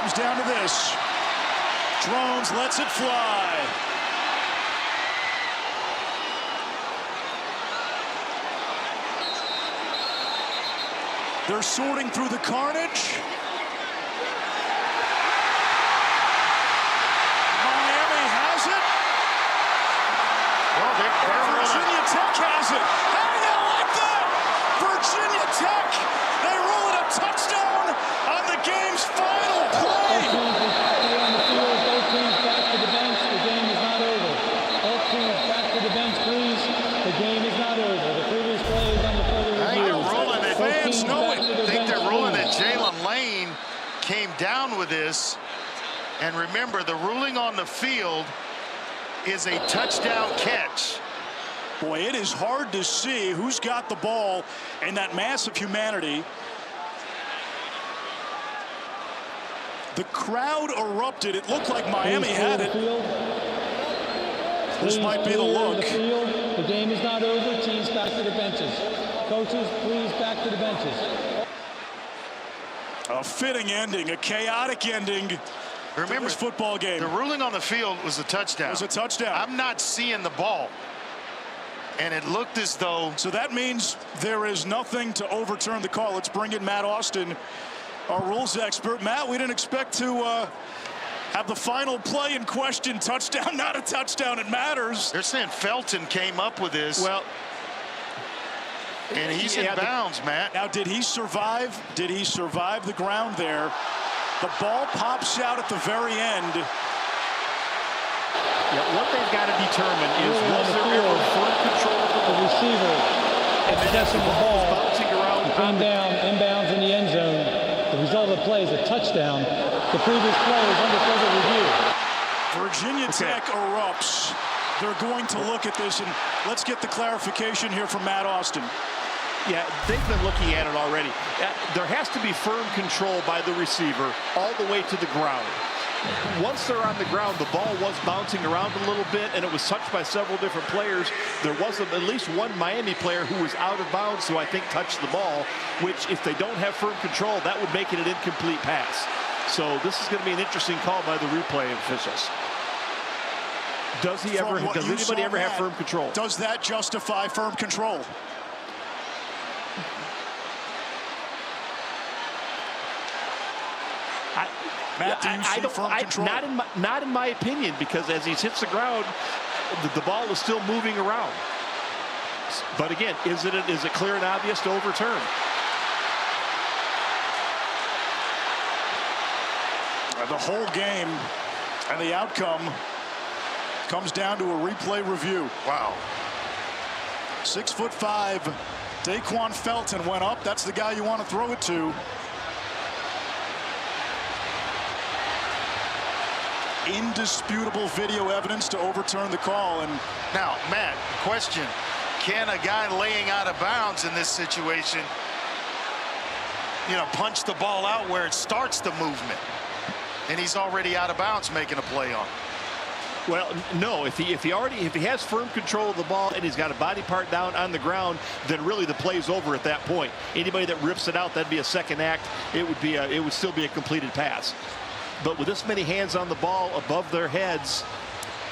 comes down to this. Drones lets it fly. They're sorting through the carnage. Miami has it. Well, Virginia Tech has it. How do you like that? Virginia Tech, they roll it a touchdown on the game's final play. On the field, both teams back to the bench. The game is not over. Both teams back to the bench, please. The game is not over. The previous play is under further review. I think they're rolling it. Fans know it. I think they're rolling it. Jalen Lane came down with this. And remember, the ruling on the field is a touchdown catch. Boy, it is hard to see who's got the ball in that mass of humanity. The crowd erupted. It looked like Miami had it. This might be the look. The game is not over. Teams back to the benches. Coaches, please back to the benches. A fitting ending, a chaotic ending. Remember, this football game. The ruling on the field was a touchdown. It was a touchdown. I'm not seeing the ball. And it looked as though... So that means there is nothing to overturn the call. Let's bring in Matt Austin, our rules expert. Matt, we didn't expect to have the final play in question. Touchdown, not a touchdown. It matters. They're saying Felton came up with this. Well, and he's in bounds, Matt. Now, did he survive? Did he survive the ground there? The ball pops out at the very end. Yeah, what they've got to determine is, was there ever full control of the receiver and possessing the ball bouncing around, came down, inbounds in the end zone. The result of the play is a touchdown. The previous play is under further review. Virginia Tech erupts. They're going to look at this, and let's get the clarification here from Matt Austin. Yeah, they've been looking at it already. There has to be firm control by the receiver all the way to the ground. Once they're on the ground, the ball was bouncing around a little bit, and it was touched by several different players. There was at least one Miami player who was out of bounds, who I think touched the ball, which, if they don't have firm control, that would make it an incomplete pass. So this is going to be an interesting call by the replay officials. Does anybody ever have firm control? Does that justify firm control? Matt, do you see firm control? Not in my opinion, because as he hits the ground, the ball is still moving around. But again, is it clear and obvious to overturn? The whole game and the outcome comes down to a replay review. Wow. 6'5", Daquan Felton went up. That's the guy you want to throw it to. Indisputable video evidence to overturn the call. And now, Matt, question: can a guy laying out of bounds in this situation, punch the ball out where it starts the movement, and he's already out of bounds making a play on? Well, no. If he has firm control of the ball and he's got a body part down on the ground, then really the play's over at that point. Anybody that rips it out, that'd be a second act. It would still be a completed pass. But with this many hands on the ball above their heads,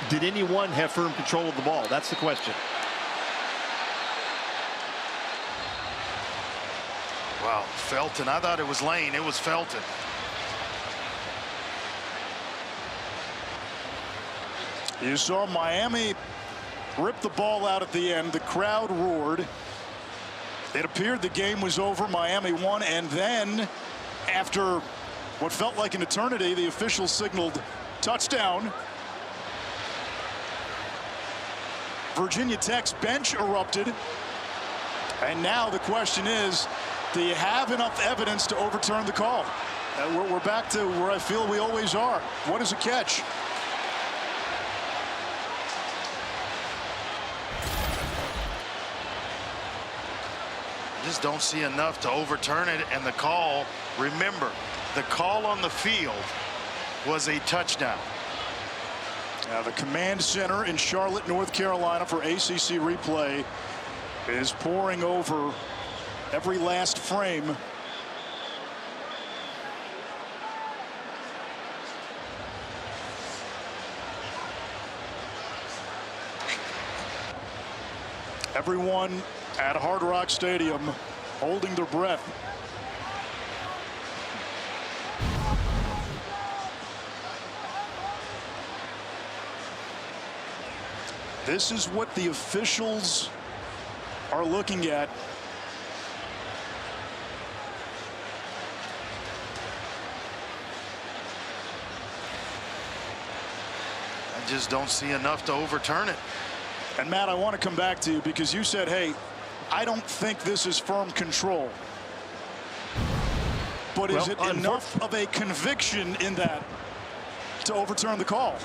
did anyone have firm control of the ball? That's the question. Wow, Felton. I thought it was Lane. It was Felton. You saw Miami rip the ball out at the end. The crowd roared. It appeared the game was over. Miami won, and then after what felt like an eternity, the official signaled touchdown. Virginia Tech's bench erupted. And now the question is, do you have enough evidence to overturn the call? We're back to where I feel we always are. What is a catch? Just don't see enough to overturn it. And the call, remember, the call on the field was a touchdown. Now the command center in Charlotte, North Carolina for ACC replay is poring over every last frame. Everyone at Hard Rock Stadium holding their breath. This is what the officials are looking at. I just don't see enough to overturn it. And Matt, I want to come back to you because you said, hey, I don't think this is firm control. But is it enough of a conviction in that to overturn the call?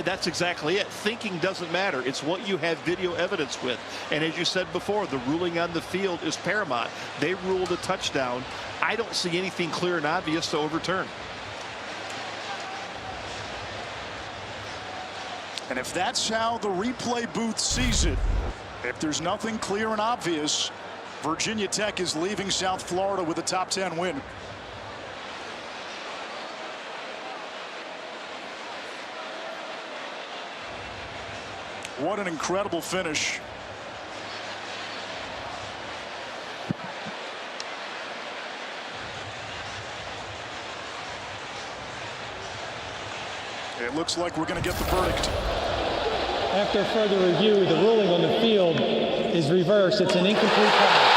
That's exactly it. Thinking doesn't matter. It's what you have video evidence with. And as you said before, the ruling on the field is paramount. They ruled a touchdown. I don't see anything clear and obvious to overturn. And if that's how the replay booth sees it, if there's nothing clear and obvious, Virginia Tech is leaving South Florida with a top 10 win. What an incredible finish. It looks like we're going to get the verdict. After further review, the ruling on the field is reversed. It's an incomplete pass.